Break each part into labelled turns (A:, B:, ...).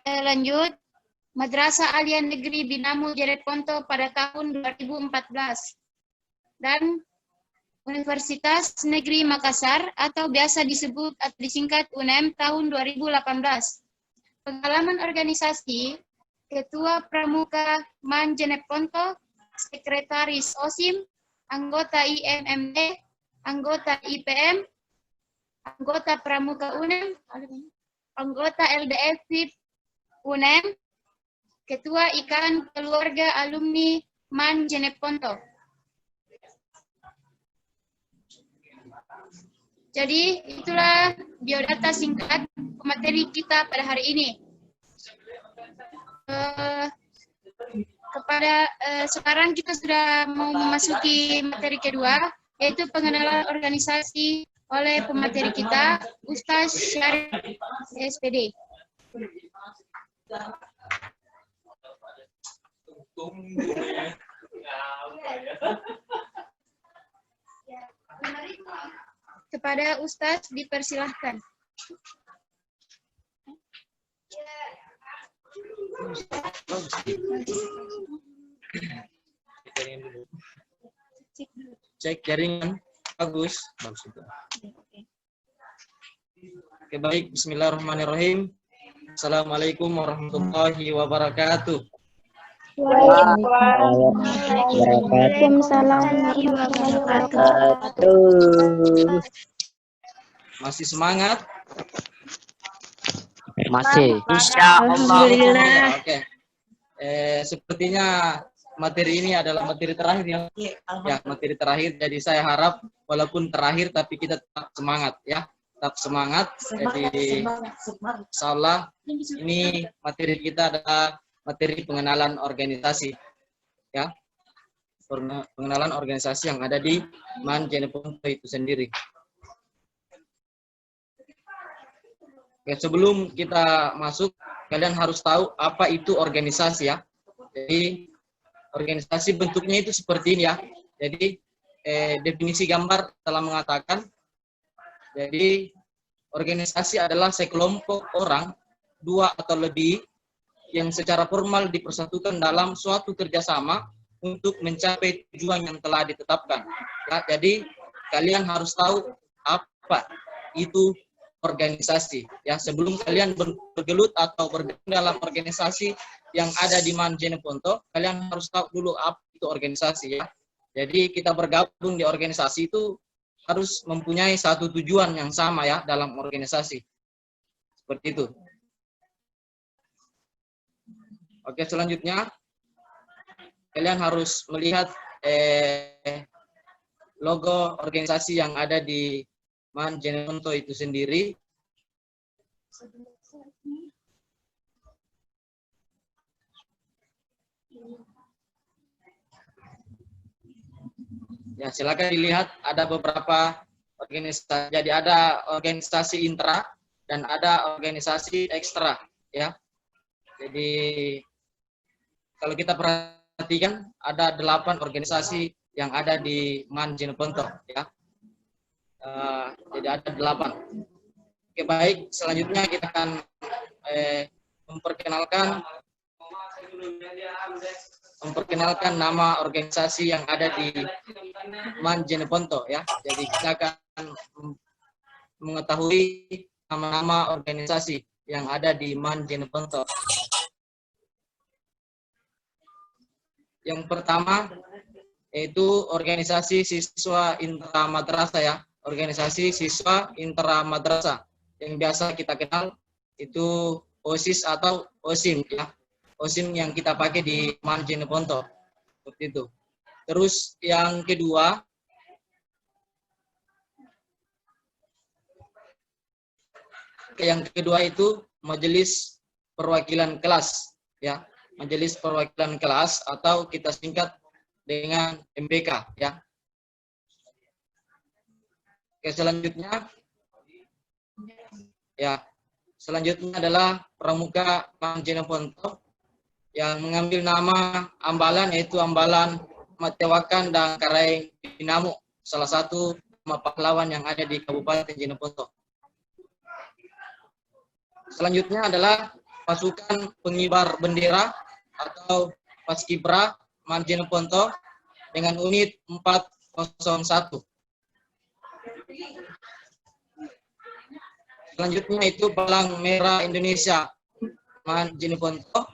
A: Lanjut, Madrasah Alia Negeri Binamu Jeneponto pada tahun 2014. Dan Universitas Negeri Makassar atau biasa disebut atau disingkat UNEM tahun 2018. Pengalaman organisasi, Ketua Pramuka Man Jeneponto, Sekretaris OSIM, anggota IMMD, anggota IPM, anggota Pramuka UNEM, anggota LDF VIP UNEM, Ketua Ikatan Keluarga Alumni Man Jeneponto. Jadi itulah biodata singkat materi kita pada hari ini. Sekarang kita sudah mau memasuki materi kedua, yaitu pengenalan organisasi oleh pemateri kita, Ustaz Syarif SPD. Kepada Ustaz dipersilahkan.
B: Cek jaringan, bagus. Oke, baik. Bismillahirrahmanirrahim. Assalamualaikum warahmatullahi wabarakatuh.
C: Waalaikumsalam warahmatullahi wabarakatuh.
B: Masih semangat?
D: Masih.
C: Alhamdulillah.
B: Oke. Sepertinya materi ini adalah materi terakhir ya. Ya, materi terakhir. Jadi saya harap walaupun terakhir tapi kita tetap semangat ya. Tetap semangat. Jadi insyaallah ini materi kita adalah materi pengenalan organisasi ya. Pengenalan organisasi yang ada di Man Jeneponto itu sendiri. Oke, sebelum kita masuk, kalian harus tahu apa itu organisasi ya. Jadi organisasi bentuknya itu seperti ini ya. Jadi definisi gambar telah mengatakan, jadi organisasi adalah sekelompok orang, dua atau lebih, yang secara formal dipersatukan dalam suatu kerjasama untuk mencapai tujuan yang telah ditetapkan. Ya, jadi kalian harus tahu apa itu organisasi. Ya, sebelum kalian bergelut atau bergabung dalam organisasi yang ada di Man Jeneponto, kalian harus tahu dulu apa itu organisasi ya. Jadi kita bergabung di organisasi itu harus mempunyai satu tujuan yang sama ya dalam organisasi. Seperti itu. Oke, selanjutnya kalian harus melihat logo organisasi yang ada di Man Jeneponto itu sendiri. Ya, silakan dilihat ada beberapa organisasi. Jadi ada organisasi intra dan ada organisasi ekstra ya. Jadi kalau kita perhatikan ada 8 organisasi yang ada di Man Jeneponto ya. Jadi ada 8. Oke, baik, selanjutnya kita akan memperkenalkan nama organisasi yang ada di Man Jeneponto ya. Jadi kita akan mengetahui nama-nama organisasi yang ada di Man Jeneponto. Yang pertama yaitu organisasi siswa intra madrasah ya. Organisasi siswa intra madrasah yang biasa kita kenal itu OSIS atau OSIM ya. OSIM yang kita pakai di Man Jeneponto. Seperti itu. Terus yang kedua itu Majelis Perwakilan Kelas ya. Majelis Perwakilan Kelas atau kita singkat dengan MPK ya. Oke, selanjutnya adalah Pramuka Man Jeneponto yang mengambil nama ambalan yaitu ambalan Matewakan dan Karaeng Binamu, salah satu nama pahlawan yang ada di Kabupaten Jeneponto. Selanjutnya adalah pasukan pengibar bendera atau Paskibra Man Jeneponto dengan unit 401. Selanjutnya itu Palang Merah Indonesia Man Jeneponto.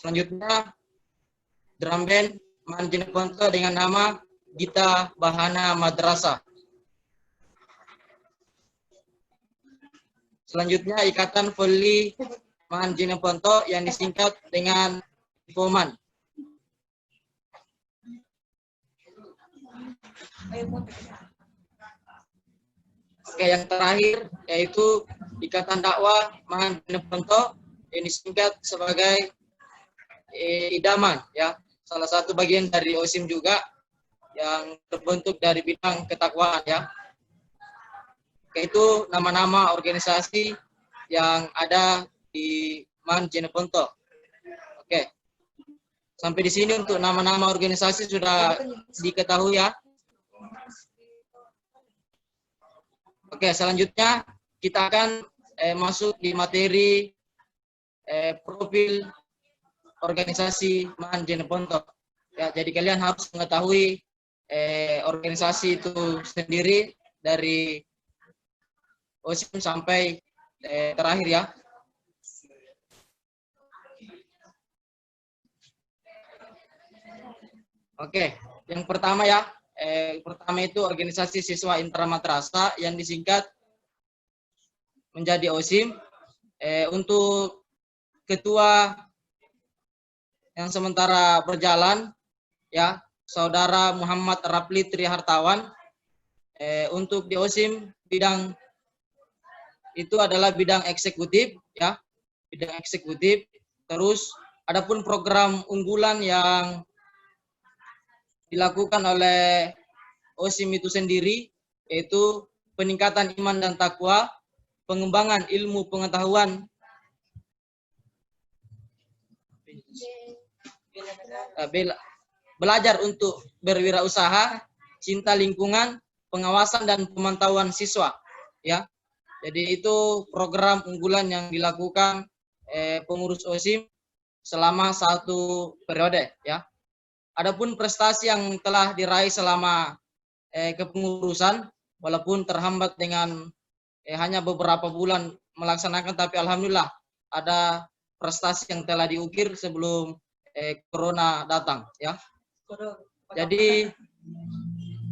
B: Selanjutnya drum band Man Jeneponto dengan nama Gita Bahana Madrasah. Selanjutnya Ikatan Voli Man Jeneponto yang disingkat dengan IVOMAN. Oke, yang terakhir yaitu Ikatan Dakwah Man Jeneponto yang disingkat sebagai IDAMAN, ya, salah satu bagian dari OSIM juga yang terbentuk dari bidang ketakwaan, ya. Itu nama-nama organisasi yang ada di Man Jeneponto. Oke. Sampai di sini untuk nama-nama organisasi sudah diketahui, ya. Oke, selanjutnya kita akan masuk di materi profil organisasi Man Jeneponto. Ya, jadi kalian harus mengetahui organisasi itu sendiri dari OSIM sampai terakhir, ya. Oke, yang pertama, ya. Pertama itu organisasi siswa intramadrasah yang disingkat menjadi OSIM. Untuk ketua yang sementara berjalan, ya, Saudara Muhammad Rapli Trihartawan. Untuk di OSIM bidang itu adalah bidang eksekutif, ya, bidang eksekutif. Terus adapun program unggulan yang dilakukan oleh OSIM itu sendiri yaitu peningkatan iman dan takwa, pengembangan ilmu pengetahuan, belajar untuk berwirausaha, cinta lingkungan, pengawasan dan pemantauan siswa, ya. Jadi itu program unggulan yang dilakukan pengurus OSIM selama 1 periode, ya. Adapun prestasi yang telah diraih selama kepengurusan, walaupun terhambat dengan hanya beberapa bulan melaksanakan, tapi alhamdulillah ada prestasi yang telah diukir sebelum corona datang, ya. Jadi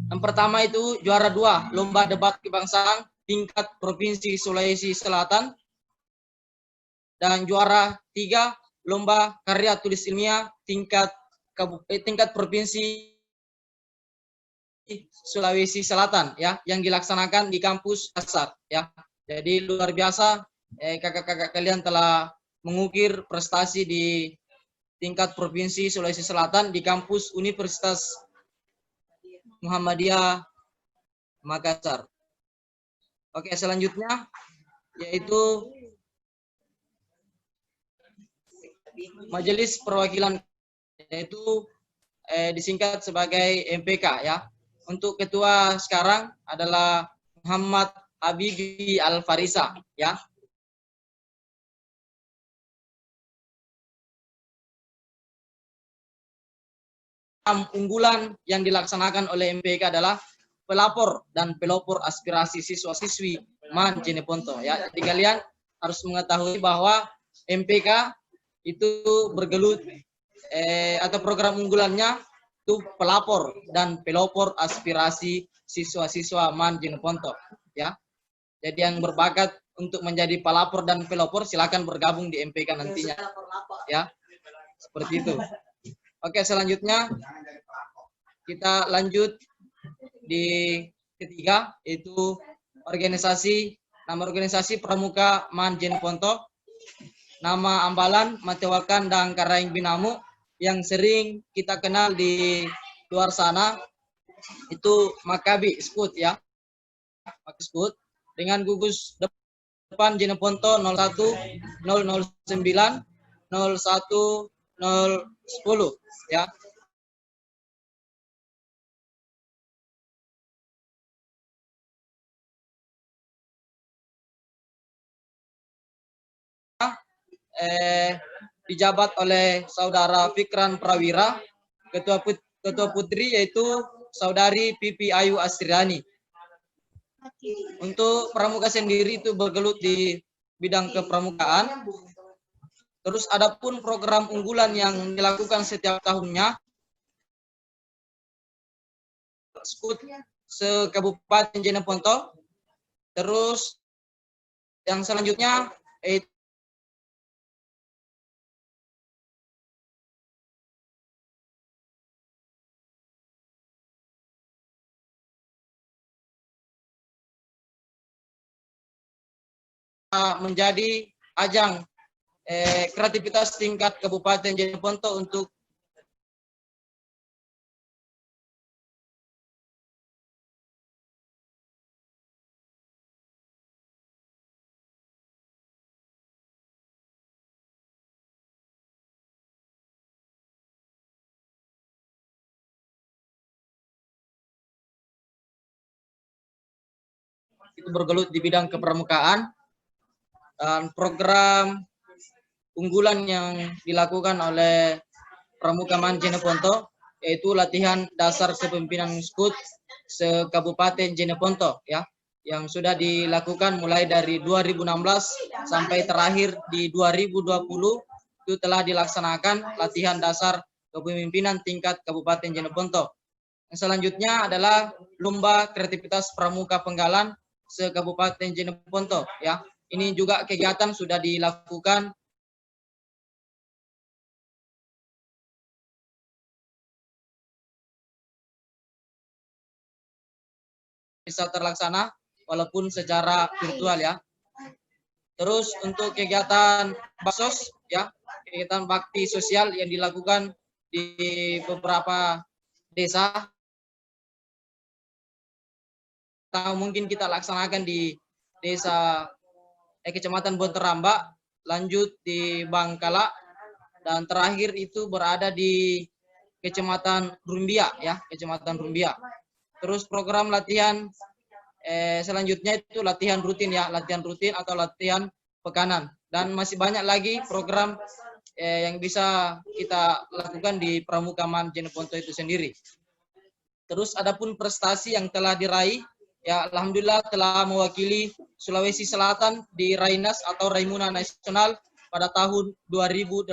B: yang pertama itu juara 2 lomba debat kebangsaan tingkat Provinsi Sulawesi Selatan, dan juara 3 lomba karya tulis ilmiah tingkat Provinsi Sulawesi Selatan, ya, yang dilaksanakan di kampus Dasar, ya. Jadi luar biasa, kakak-kakak kalian telah mengukir prestasi di tingkat Provinsi Sulawesi Selatan di kampus Universitas Muhammadiyah Makassar. Oke, selanjutnya yaitu Majelis Perwakilan, yaitu disingkat sebagai MPK, ya. Untuk ketua sekarang adalah Muhammad Habibi Al-Farisa, ya. Unggulan yang dilaksanakan oleh MPK adalah pelapor dan pelopor aspirasi siswa-siswi Man Jeneponto, ya. Jadi kalian harus mengetahui bahwa MPK itu bergelut atau program unggulannya itu pelapor dan pelopor aspirasi siswa-siswa Man Jeneponto, ya. Jadi yang berbakat untuk menjadi pelapor dan pelopor silakan bergabung di MPK nantinya, ya. Seperti itu. Oke, selanjutnya kita lanjut di ketiga, yaitu nama organisasi Pramuka Man Jeneponto. Nama ambalan Matewakan dan Karaing Binamu, yang sering kita kenal di luar sana itu Makabi Skut, ya. Makabi Skut dengan gugus depan Jeneponto 01 009 01 010, ya. dijabat oleh Saudara Fikran Prawira, Ketua Putri yaitu Saudari Pipi Ayu Astriani. Untuk pramuka sendiri itu bergelut di bidang kepramukaan. Terus adapun program unggulan yang dilakukan setiap tahunnya, SKUT se-Kabupaten Jeneponto. Terus yang selanjutnya menjadi ajang kreativitas tingkat Kabupaten Jeneponto untuk itu bergelut di bidang kepramukaan. Dan program unggulan yang dilakukan oleh Pramuka Man Jeneponto yaitu latihan dasar kepemimpinan SKUT se-Kabupaten Jeneponto ya, yang sudah dilakukan mulai dari 2016 sampai terakhir di 2020 itu telah dilaksanakan latihan dasar kepemimpinan tingkat Kabupaten Jeneponto. Yang selanjutnya adalah lomba kreativitas pramuka penggalan se-Kabupaten Jeneponto ya. Ini juga kegiatan sudah dilakukan bisa terlaksana walaupun secara virtual ya. Terus untuk kegiatan baksos ya, kegiatan bakti sosial yang dilakukan di beberapa desa, atau mungkin kita laksanakan di desa Kecamatan Bonterambak, lanjut di Bangkala, dan terakhir itu berada di Kecamatan Rumbia ya, Kecamatan Rumbia. Terus program latihan selanjutnya itu latihan rutin ya, latihan rutin atau latihan pekanan, dan masih banyak lagi program yang bisa kita lakukan di Pramuka Man Jeneponto itu sendiri. Terus adapun prestasi yang telah diraih ya, alhamdulillah telah mewakili Sulawesi Selatan di Rainas atau Raimuna Nasional pada tahun 2018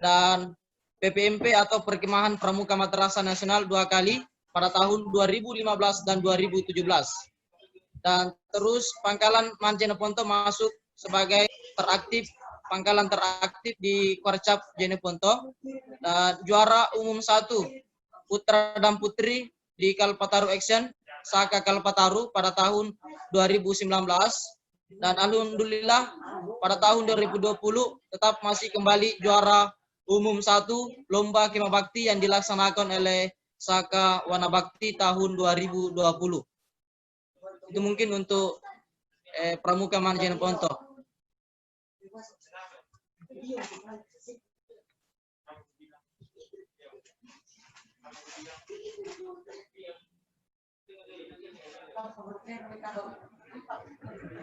B: dan PPMP atau Perkemahan Pramuka Madrasah Nasional 2 kali pada tahun 2015 dan 2017. Dan terus Pangkalan Man Jeneponto masuk sebagai pangkalan teraktif di Korcap Jeneponto, dan juara umum 1 putra dan putri di Kalpataru Action Saka Kalpataru pada tahun 2019, dan alhamdulillah pada tahun 2020 tetap masih kembali juara umum 1 lomba kemah bakti yang dilaksanakan oleh Saka Wanabakti tahun 2020. Itu mungkin untuk Pramuka Man Jeneponto.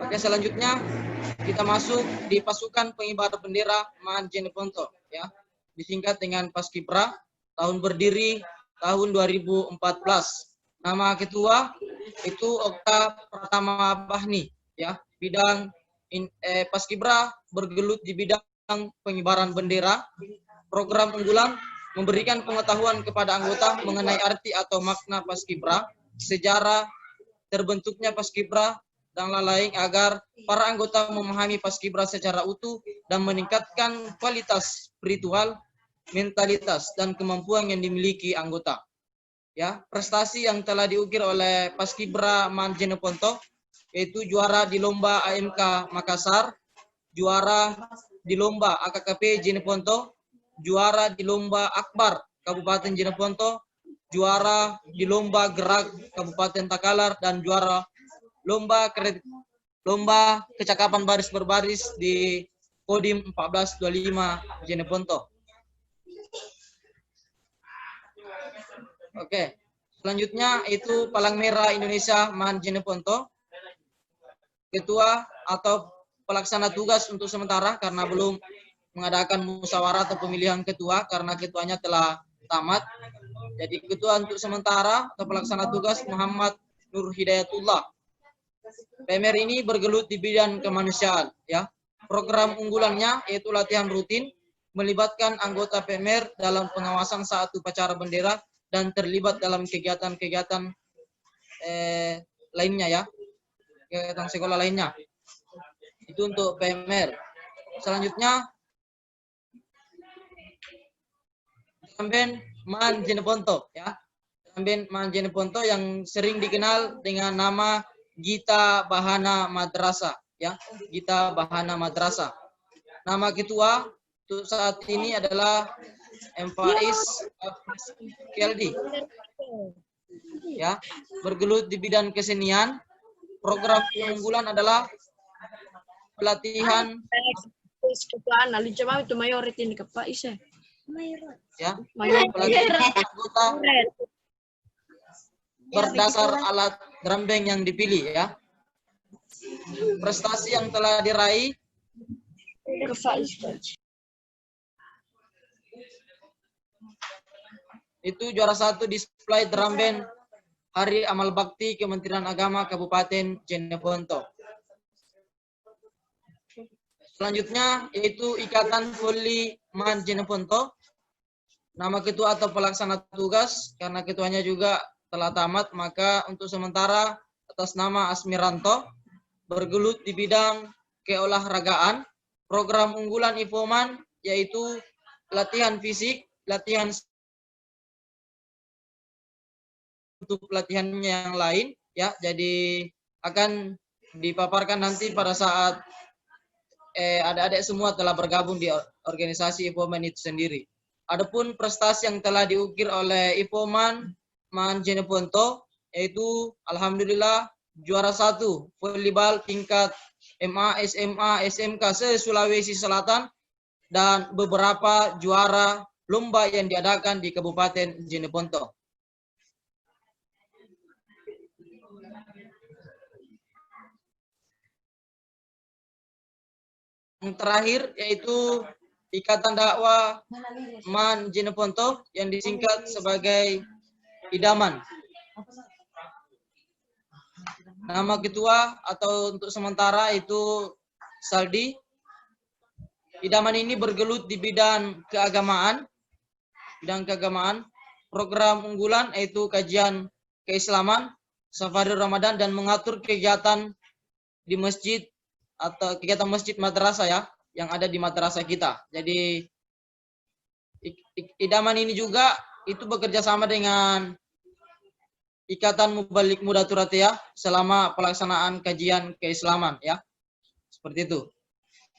B: Oke, selanjutnya kita masuk di pasukan pengibar bendera Man Jeneponto ya, disingkat dengan Paskibra, tahun berdiri tahun 2014. Nama ketua itu Okta Pratama Bahni ya. Bidang Paskibra bergelut di bidang pengibaran bendera. Program unggulan memberikan pengetahuan kepada anggota mengenai arti atau makna Paskibra, sejarah terbentuknya Paskibra dan lain-lain, agar para anggota memahami Paskibra secara utuh dan meningkatkan kualitas spiritual, mentalitas dan kemampuan yang dimiliki anggota. Ya, prestasi yang telah diukir oleh Paskibra Man Jeneponto yaitu juara di lomba AMK Makassar, juara di lomba AKKP Jeneponto, juara di lomba Akbar Kabupaten Jeneponto, juara di lomba Gerak Kabupaten Takalar, dan juara lomba kecakapan baris berbaris di Kodim 1425 Jeneponto. Oke, selanjutnya itu Palang Merah Indonesia Man Jeneponto. Ketua atau pelaksana tugas untuk sementara karena belum mengadakan musyawarah atau pemilihan ketua karena ketuanya telah tamat. Jadi ketua untuk sementara atau pelaksana tugas Muhammad Nur Hidayatullah. PMR ini bergelut di bidang kemanusiaan, ya. Program unggulannya yaitu latihan rutin, melibatkan anggota PMR dalam pengawasan saat upacara bendera dan terlibat dalam kegiatan-kegiatan lainnya, ya, kegiatan sekolah lainnya. Itu untuk PMR. Selanjutnya, Ramben Man Jeneponto, ya. Ramben Man Jeneponto yang sering dikenal dengan nama Gita Bahana Madrasah, ya. Gita Bahana Madrasah. Nama ketua untuk saat ini adalah Faiz Keldi, ya, bergelut di bidang kesenian. Program unggulan adalah pelatihan, ya, pelatihan anggota berdasar alat drum band yang dipilih, ya. Prestasi yang telah diraih itu juara 1 display drum band Hari Amal Bakti Kementerian Agama Kabupaten Jeneponto. Selanjutnya yaitu Ikatan Voli Man Jeneponto. Nama ketua atau pelaksana tugas karena ketuanya juga telah tamat, maka untuk sementara atas nama Asmiranto, bergelut di bidang keolahragaan. Program unggulan IFOMAN yaitu latihan fisik, latihan untuk pelatihannya yang lain, ya. Jadi akan dipaparkan nanti pada saat adik-adik semua telah bergabung di organisasi IFOMAN itu sendiri. Adapun prestasi yang telah diukir oleh IFOMAN Man Jeneponto yaitu alhamdulillah juara 1 volleyball tingkat MA, SMA, SMK se-Sulawesi Selatan dan beberapa juara lomba yang diadakan di Kabupaten Jeneponto. Yang terakhir yaitu Ikatan Dakwah Man Jeneponto yang disingkat sebagai Idaman. Nama ketua atau untuk sementara itu Saldi. Idaman ini bergelut di bidang keagamaan. Program unggulan yaitu kajian keislaman, safari Ramadan dan mengatur kegiatan di masjid atau kegiatan masjid madrasah, ya, yang ada di madrasah kita. Jadi Idaman ini juga itu bekerja sama dengan Ikatan Mubalik Muda Turatia selama pelaksanaan kajian keislaman, ya. Seperti itu.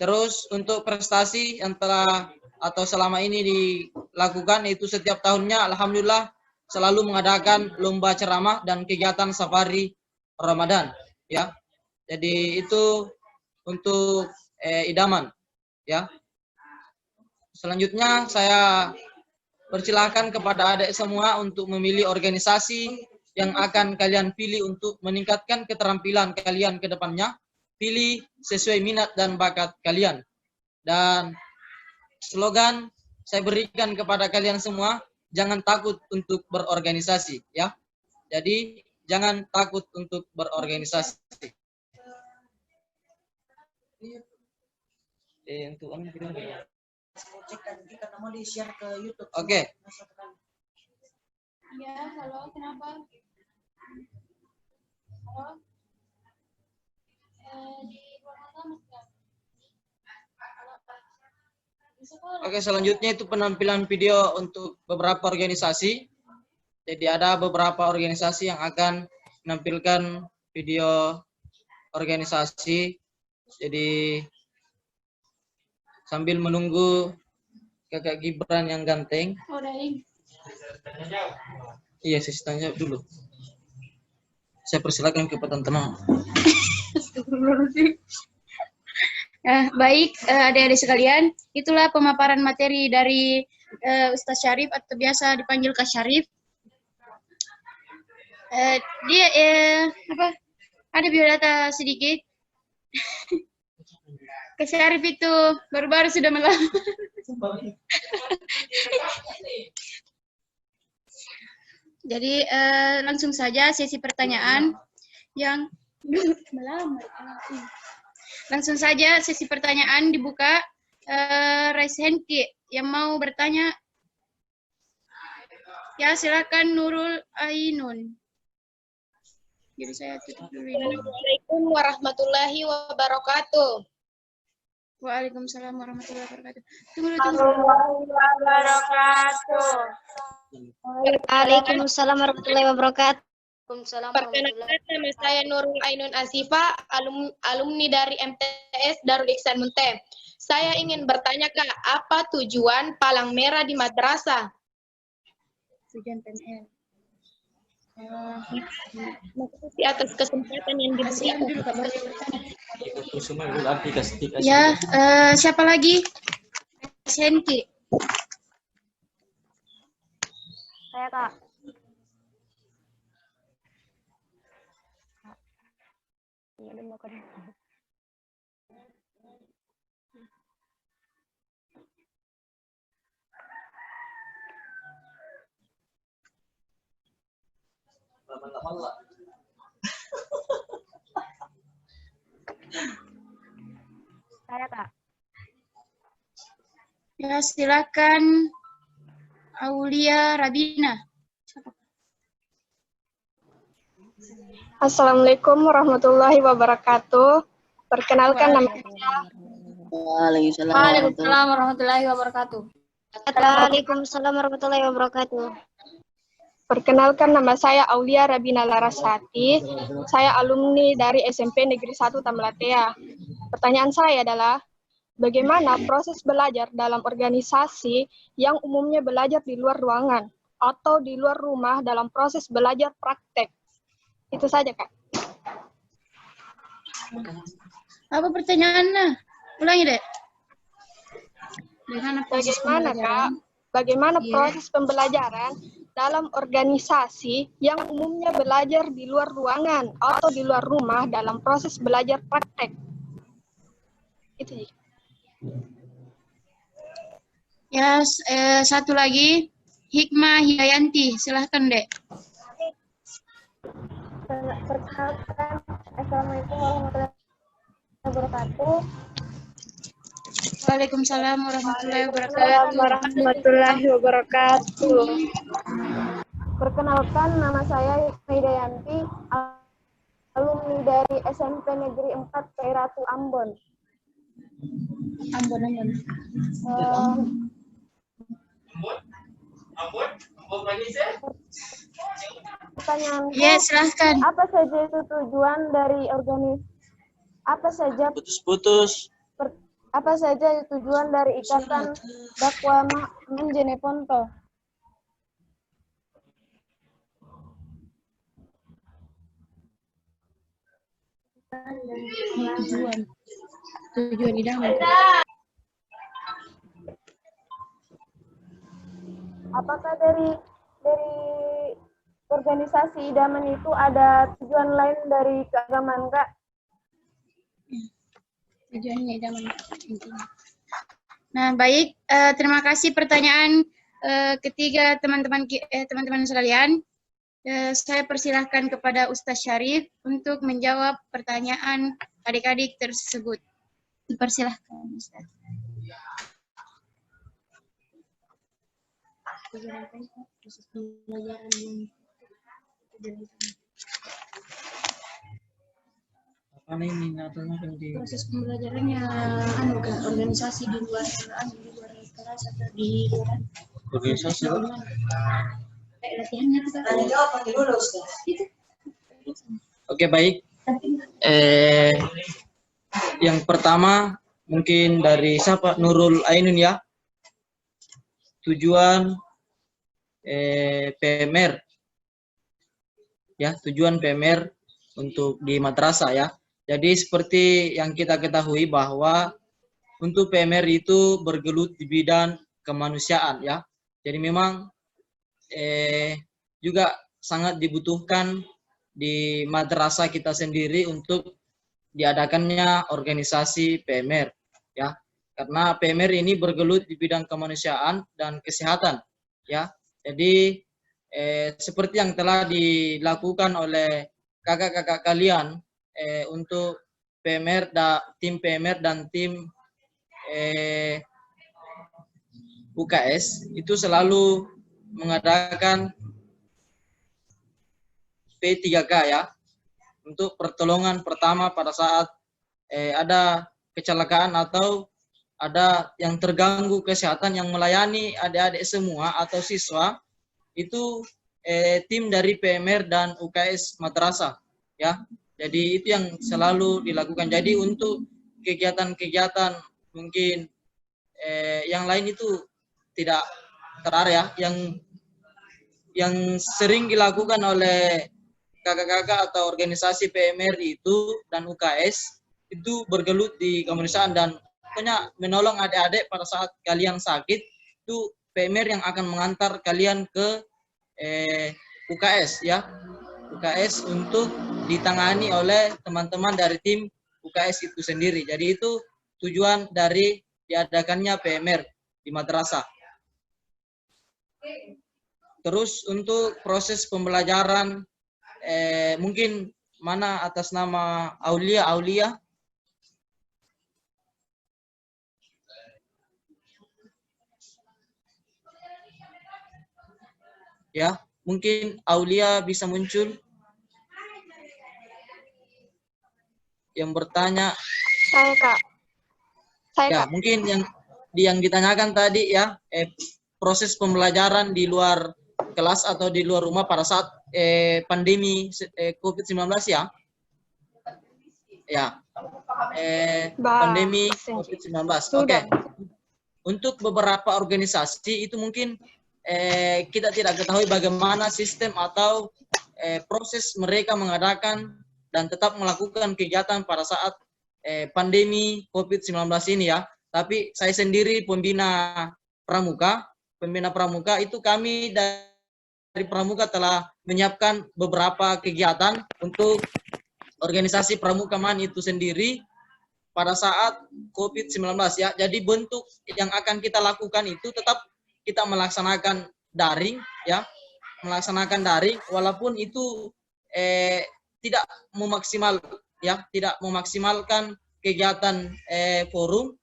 B: Terus untuk prestasi yang telah atau selama ini dilakukan itu setiap tahunnya alhamdulillah selalu mengadakan lomba ceramah dan kegiatan safari Ramadan, ya. Jadi itu untuk Idaman, ya. Selanjutnya saya persilahkan kepada adik semua untuk memilih organisasi yang akan kalian pilih untuk meningkatkan keterampilan kalian ke depannya. Pilih sesuai minat dan bakat kalian. Dan slogan saya berikan kepada kalian semua, jangan takut untuk berorganisasi, ya. Jadi jangan takut untuk berorganisasi. Oke.
A: Ya, halo, kenapa? Halo? Di ruangan tamu,
B: Oke, selanjutnya itu penampilan video untuk beberapa organisasi. Jadi ada beberapa organisasi yang akan menampilkan video organisasi. Jadi sambil menunggu Kakak Gibran yang ganteng. Iya, saya tanya dulu. Saya persilakan kepada teman-teman.
A: Baik, adik-adik sekalian, itulah pemaparan materi dari Ustaz Syarif atau biasa dipanggil Kak Syarif. Dia ada biodata sedikit. Kak Syarif itu baru-baru sudah melamar. Jadi langsung saja sesi pertanyaan yang melamar. Langsung saja sesi pertanyaan dibuka. Raise hand yang mau bertanya. Ya, silakan Nurul Ainun. Jadi saya tutup dulu ini.
D: Assalamualaikum warahmatullahi wabarakatuh.
A: Waalaikumsalam warahmatullahi wabarakatuh. Tunggu.
C: Waalaikumsalam warahmatullahi wabarakatuh.
D: Perkenalkan, nama saya Nurul Ainun Asifa, alumni dari MTS Darul Ihsan Muntem. Saya ingin bertanya, Kak, apa tujuan palang merah di madrasah?
A: Tujuan PNL.
D: Di atas kesempatan yang diberikan.
A: Ya, siapa lagi? Senki.
C: Saya Kak. Saya Kak.
A: Ya, silakan Aulia Rabina.
E: Assalamualaikum warahmatullahi wabarakatuh. Perkenalkan nama saya.
C: Waalaikumsalam warahmatullahi wabarakatuh. Waalaikumsalam warahmatullahi wabarakatuh.
E: Perkenalkan nama saya Aulia Rabina Larasati. Saya alumni dari SMP Negeri 1 Tamlatea. Pertanyaan saya adalah, bagaimana proses belajar dalam organisasi yang umumnya belajar di luar ruangan atau di luar rumah dalam proses belajar praktek? Itu saja, Kak.
A: Apa pertanyaannya? Ulangi, Dek.
E: Bagaimana proses pembelajaran dalam organisasi yang umumnya belajar di luar ruangan atau di luar rumah dalam proses belajar praktek? Itu.
A: Ya, satu lagi, Hikmah Hidayanti. Silahkan, Dek.
C: Perkenalkan, Assalamualaikum warahmatullahi wabarakatuh.
A: Waalaikumsalam warahmatullahi wabarakatuh.
E: Warahmatullahi wabarakatuh.
F: Perkenalkan, nama saya Hikmah Hidayanti, alumni dari SMP Negeri 4 Kairatu Ambon.
A: Ambon.
F: Pertanyaanku,
A: Ya, silahkan.
F: apa saja itu tujuan dari apa saja tujuan dari Ikatan Dakwah Menjeneponto?
A: Tujuan idaman.
F: Apakah dari organisasi idaman itu ada tujuan lain dari keagamaan, Kak?
A: Tujuannya idaman. Nah, baik. Terima kasih pertanyaan ketiga teman-teman sekalian. Saya persilahkan kepada Ustaz Syarif untuk menjawab pertanyaan adik-adik tersebut. Dipersilahkan, Ustaz. Proses pembelajarannya organisasi di luar kelas atau di luar
B: Organisasi.
A: latihannya kita.
B: Oke, baik. Yang pertama mungkin dari siapa? Nurul Ainun ya. Tujuan PMR. Ya, tujuan PMR untuk di madrasah ya. Jadi seperti yang kita ketahui bahwa untuk PMR itu bergelut di bidang kemanusiaan ya. Jadi memang juga sangat dibutuhkan di madrasah kita sendiri untuk diadakannya organisasi PMR. ya. Karena PMR ini bergelut di bidang kemanusiaan dan kesehatan, ya. Jadi seperti yang telah dilakukan oleh kakak-kakak kalian untuk PMR tim PMR dan tim UKS itu selalu mengadakan P3K ya, untuk pertolongan pertama pada saat ada kecelakaan atau ada yang terganggu kesehatan, yang melayani adik-adik semua atau siswa itu tim dari PMR dan UKS madrasah ya. Jadi itu yang selalu dilakukan. Jadi untuk kegiatan-kegiatan mungkin yang lain itu tidak terarah ya, yang sering dilakukan oleh kakak-kakak atau organisasi PMR itu dan UKS itu bergelut di kemanusiaan dan pokoknya menolong adik-adik pada saat kalian sakit. Itu PMR yang akan mengantar kalian ke UKS ya, UKS untuk ditangani oleh teman-teman dari tim UKS itu sendiri. Jadi itu tujuan dari diadakannya PMR di madrasah. Terus untuk proses pembelajaran mungkin mana atas nama Aulia. Ya, mungkin Aulia bisa muncul yang bertanya.
E: Saya, Kak.
B: Ya, mungkin yang ditanyakan tadi ya, proses pembelajaran di luar kelas atau di luar rumah pada saat pandemi COVID-19 ya. Ya. Pandemi COVID-19. Oke. Untuk beberapa organisasi itu mungkin kita tidak ketahui bagaimana sistem atau proses mereka mengadakan dan tetap melakukan kegiatan pada saat pandemi COVID-19 ini ya. Tapi saya sendiri pembina pramuka itu kami dari pramuka telah menyiapkan beberapa kegiatan untuk organisasi pramukaman itu sendiri pada saat COVID-19 ya. Jadi bentuk yang akan kita lakukan itu tetap kita melaksanakan daring ya, walaupun itu tidak memaksimalkan kegiatan forum,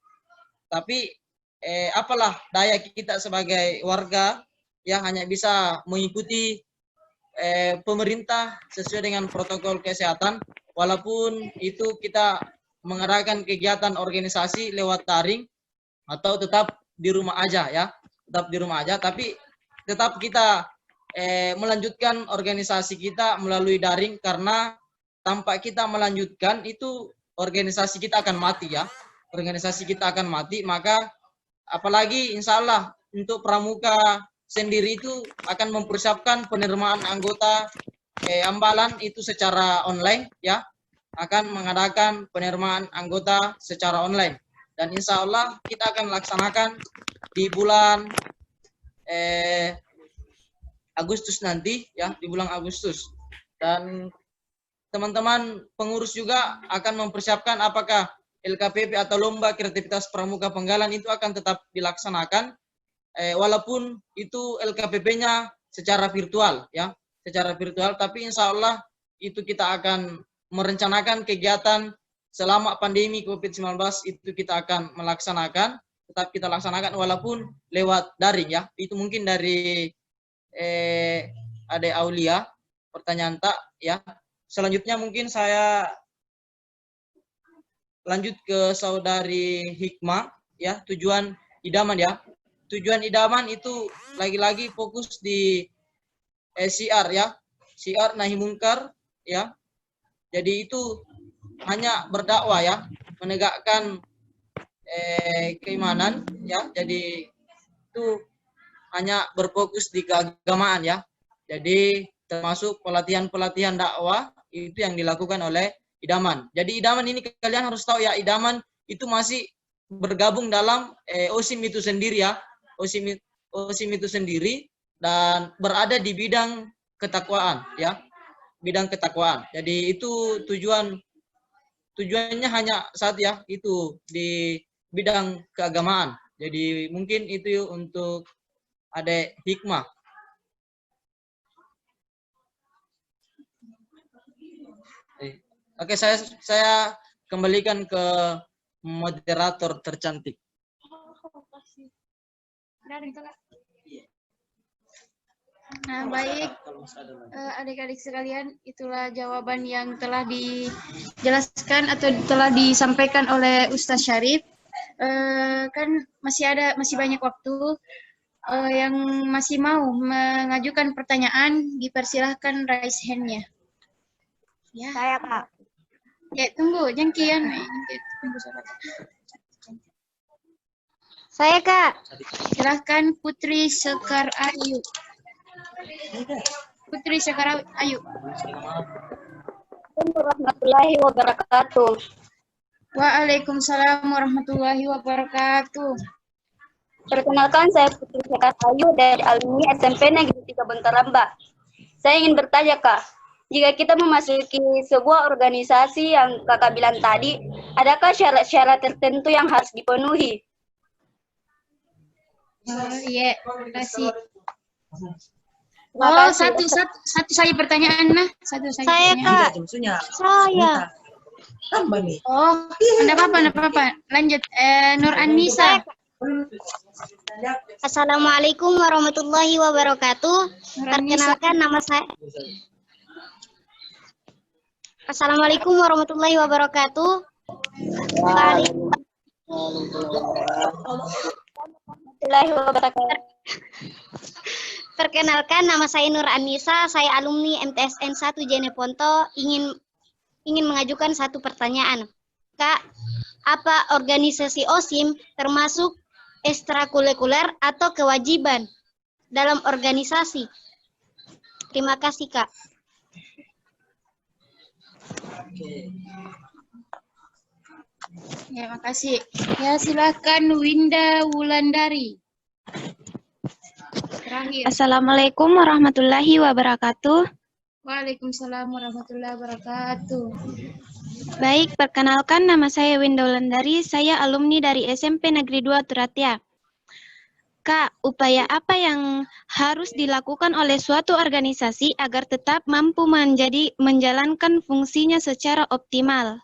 B: tapi apalah daya kita sebagai warga ya, hanya bisa mengikuti pemerintah sesuai dengan protokol kesehatan, walaupun itu kita mengadakan kegiatan organisasi lewat daring atau tetap di rumah aja ya. Tapi tetap kita melanjutkan organisasi kita melalui daring, karena tanpa kita melanjutkan itu organisasi kita akan mati ya. Maka apalagi insya Allah untuk pramuka sendiri itu akan mempersiapkan penerimaan anggota ambalan itu secara online ya, akan mengadakan penerimaan anggota secara online, dan insya Allah kita akan laksanakan di bulan Agustus nanti ya, di bulan Agustus. Dan teman-teman pengurus juga akan mempersiapkan apakah LKPP atau lomba kreativitas pramuka Penggalan itu akan tetap dilaksanakan walaupun itu LKPP-nya secara virtual ya, tapi insya Allah itu kita akan merencanakan kegiatan selama pandemi COVID-19 itu kita akan tetap kita laksanakan walaupun lewat daring ya. Itu mungkin dari Ade Aulia pertanyaan tak ya. Selanjutnya mungkin saya lanjut ke saudari Hikmah ya, tujuan idaman ya. Tujuan idaman itu lagi-lagi fokus di CR ya, CR nahi mungkar ya. Jadi itu hanya berdakwah ya, menegakkan keimanan ya. Jadi itu hanya berfokus di keagamaan ya. Jadi termasuk pelatihan dakwah itu yang dilakukan oleh idaman. Jadi idaman ini kalian harus tahu ya, idaman itu masih bergabung dalam OSIM itu sendiri ya. OSIM itu sendiri dan berada di bidang ketakwaan ya. Bidang ketakwaan. Jadi itu tujuannya hanya satu ya, itu di bidang keagamaan. Jadi mungkin itu untuk Adek Hikmah. Oke, saya kembalikan ke moderator tercantik.
A: Nah, baik, adik-adik sekalian, itulah jawaban yang telah dijelaskan atau telah disampaikan oleh Ustaz Syarif. Kan masih banyak waktu. Yang masih mau mengajukan pertanyaan, dipersilahkan raise hand-nya. Ya.
C: Saya, Kak.
A: Ya, tunggu, jengkian. Tunggu, sahabat.
C: Saya, Kak.
A: Silahkan Putri Sekar Ayu. Putri Sekar Ayu.
C: Assalamualaikum warahmatullahi wabarakatuh.
A: Waalaikumsalam warahmatullahi wabarakatuh.
C: Perkenalkan, saya Putri Sekar Ayu dari alumni SMP Negeri 3 Bentaramba. Saya ingin bertanya, Kak, jika kita memasuki sebuah organisasi yang Kakak bilang tadi, adakah syarat-syarat tertentu yang harus dipenuhi?
A: Iya, terima kasih.
C: Terima
A: Oh,
C: kasih.
A: satu saja pertanyaan, nah. Satu saja
C: Saya,
A: pertanyaan.
C: Kak. Saya.
A: Oh, enggak apa-apa. Lanjut, Nur Anissa.
C: Assalamualaikum warahmatullahi wabarakatuh.
A: Nur Anissa.
C: Perkenalkan, nama saya. Assalamualaikum warahmatullahi wabarakatuh. Warahmatullahi wabarakatuh. Perkenalkan, nama saya Nur Anissa, saya alumni MTSN 1 Jeneponto, ingin mengajukan satu pertanyaan. Kak, apa organisasi OSIM termasuk ekstrakurikuler atau kewajiban dalam organisasi? Terima kasih, Kak.
A: Ya, makasih. Ya, silakan Winda Wulandari. Terakhir.
G: Assalamualaikum warahmatullahi wabarakatuh.
A: Waalaikumsalam warahmatullahi wabarakatuh.
G: Baik, perkenalkan nama saya Winda Wulandari, saya alumni dari SMP Negeri 2 Turatia. Kak, upaya apa yang harus dilakukan oleh suatu organisasi agar tetap mampu menjalankan fungsinya secara optimal?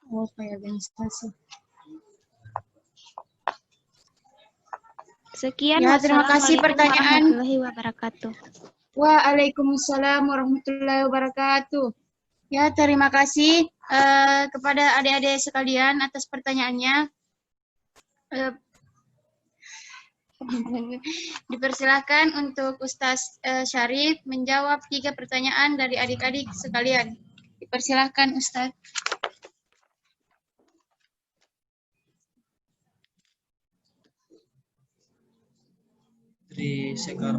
A: Oh, upaya organisasi.
G: Sekian,
A: Ya, terima kasih
G: wassalamualaikum
A: pertanyaan.
G: warahmatullahi wabarakatuh.
A: Waalaikumsalam warahmatullahi wabarakatuh. Ya, terima kasih kepada adik-adik sekalian atas pertanyaannya. Dipersilahkan untuk Ustaz Syarif menjawab 3 pertanyaan dari adik-adik sekalian. Dipersilahkan, Ustaz.
B: Putri Sekar.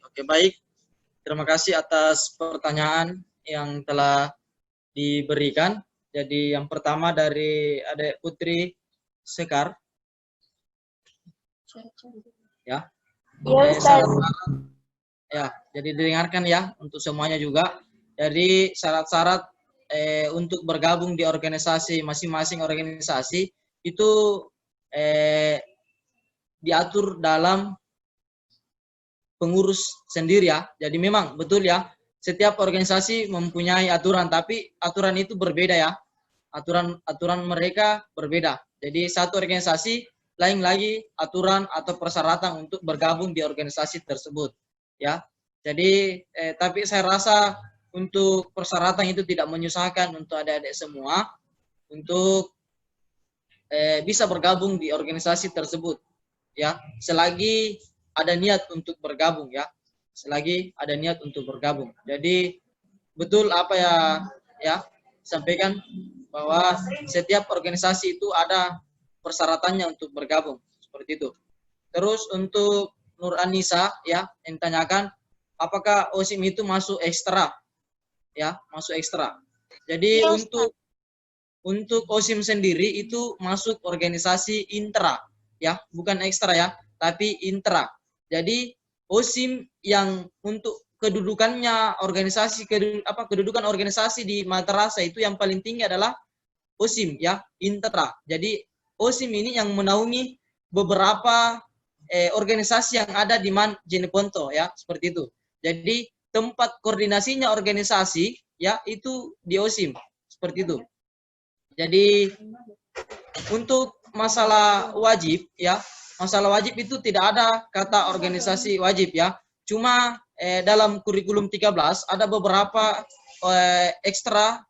B: Oke, baik. Terima kasih atas pertanyaan yang telah diberikan. Jadi yang pertama dari Adek Putri Sekar. Ya. Ya, jadi didengarkan ya untuk semuanya juga. Jadi syarat-syarat untuk bergabung di organisasi, masing-masing organisasi itu diatur dalam pengurus sendiri ya. Jadi memang betul ya, setiap organisasi mempunyai aturan, tapi aturan itu berbeda ya. Aturan mereka berbeda. Jadi satu organisasi lain lagi aturan atau persyaratan untuk bergabung di organisasi tersebut ya. Jadi tapi saya rasa untuk persyaratan itu tidak menyusahkan untuk adik-adik semua untuk bisa bergabung di organisasi tersebut ya, selagi ada niat untuk bergabung ya, selagi ada niat untuk bergabung. Jadi betul apa ya sampaikan bahwa setiap organisasi itu ada persyaratannya untuk bergabung seperti itu. Terus untuk Nur Anissa ya yang tanyakan apakah OSIM itu masuk ekstra ya, masuk ekstra. Jadi
C: Ya,
B: untuk OSIM sendiri itu masuk organisasi intra ya, bukan ekstra ya, tapi intra. Jadi OSIM yang untuk kedudukannya organisasi, kedudukan organisasi di madrasah itu yang paling tinggi adalah OSIM ya, Intra. Jadi OSIM ini yang menaungi beberapa organisasi yang ada di Jeneponto ya, seperti itu. Jadi tempat koordinasinya organisasi ya itu di OSIM, seperti itu. Jadi untuk masalah wajib ya, masalah wajib itu tidak ada kata organisasi wajib ya. Cuma dalam kurikulum 13 ada beberapa ekstra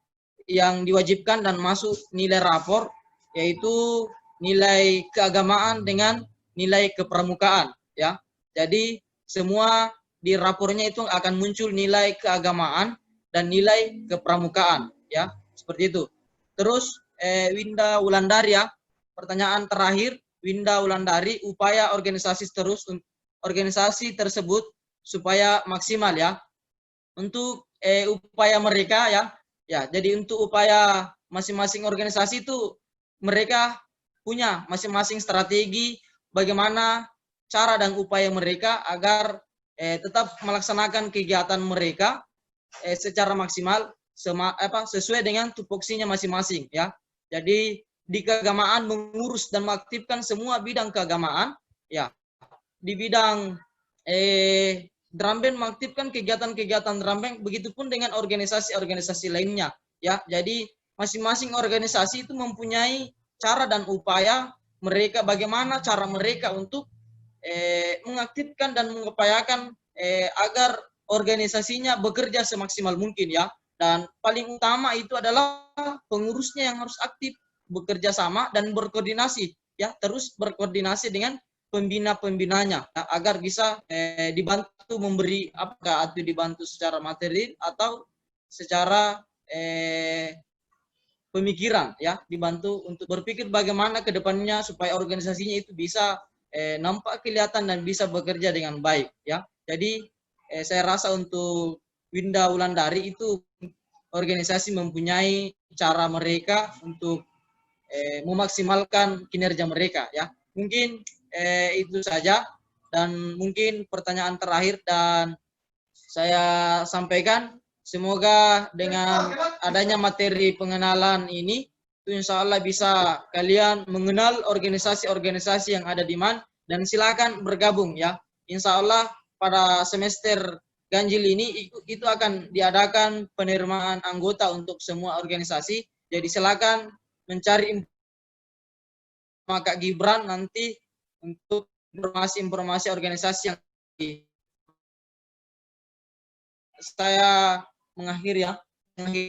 B: yang diwajibkan dan masuk nilai rapor, yaitu nilai keagamaan dengan nilai kepramukaan ya. Jadi semua di rapornya itu akan muncul nilai keagamaan dan nilai kepramukaan ya, seperti itu. Terus Winda Wulandari ya, pertanyaan terakhir Winda Wulandari, upaya organisasi tersebut supaya maksimal ya. Untuk upaya mereka ya, jadi untuk upaya masing-masing organisasi itu mereka punya masing-masing strategi bagaimana cara dan upaya mereka agar tetap melaksanakan kegiatan mereka secara maksimal sesuai dengan tupoksinya masing-masing ya. Jadi di keagamaan mengurus dan mengaktifkan semua bidang keagamaan ya. Di bidang drum band mengaktifkan kegiatan-kegiatan drum band, begitupun dengan organisasi-organisasi lainnya ya. Jadi masing-masing organisasi itu mempunyai cara dan upaya mereka, bagaimana cara mereka untuk mengaktifkan dan mengupayakan agar organisasinya bekerja semaksimal mungkin ya. Dan paling utama itu adalah pengurusnya yang harus aktif bekerja sama dan berkoordinasi ya, terus berkoordinasi dengan pembina-pembinanya ya, agar bisa dibantu memberi apakah itu dibantu secara materi atau secara pemikiran ya, dibantu untuk berpikir bagaimana ke depannya supaya organisasinya itu bisa nampak kelihatan dan bisa bekerja dengan baik ya. Jadi saya rasa untuk Winda Wulandari itu organisasi mempunyai cara mereka untuk memaksimalkan kinerja mereka ya. Mungkin itu saja, dan mungkin pertanyaan terakhir dan saya sampaikan, semoga dengan adanya materi pengenalan ini itu insya Allah bisa kalian mengenal organisasi-organisasi yang ada di MAN, dan silakan bergabung ya. Insya Allah pada semester ganjil ini itu akan diadakan penerimaan anggota untuk semua organisasi. Jadi silakan mencari Kak Gibran nanti untuk informasi-informasi organisasi yang saya mengakhiri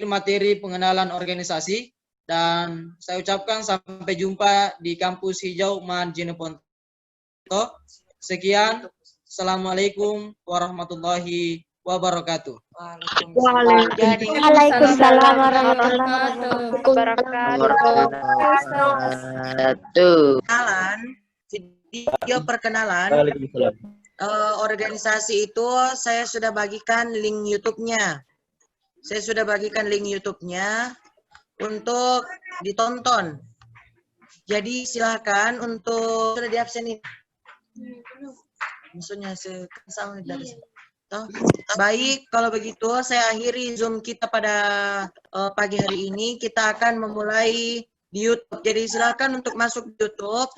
B: materi pengenalan organisasi, dan saya ucapkan sampai jumpa di kampus hijau MAN Jeneponto. Sekian, assalamualaikum warahmatullahi wabarakatuh.
C: Waalaikumsalam warahmatullahi
H: wabarakatuh. Video perkenalan. Organisasi itu saya sudah bagikan link YouTube-nya. Saya sudah bagikan link YouTube-nya untuk ditonton. Jadi silakan untuk sudah di absen ini. Maksudnya sama dari baik, kalau begitu saya akhiri Zoom kita pada pagi hari ini. Kita akan memulai di YouTube. Jadi silakan untuk masuk di YouTube.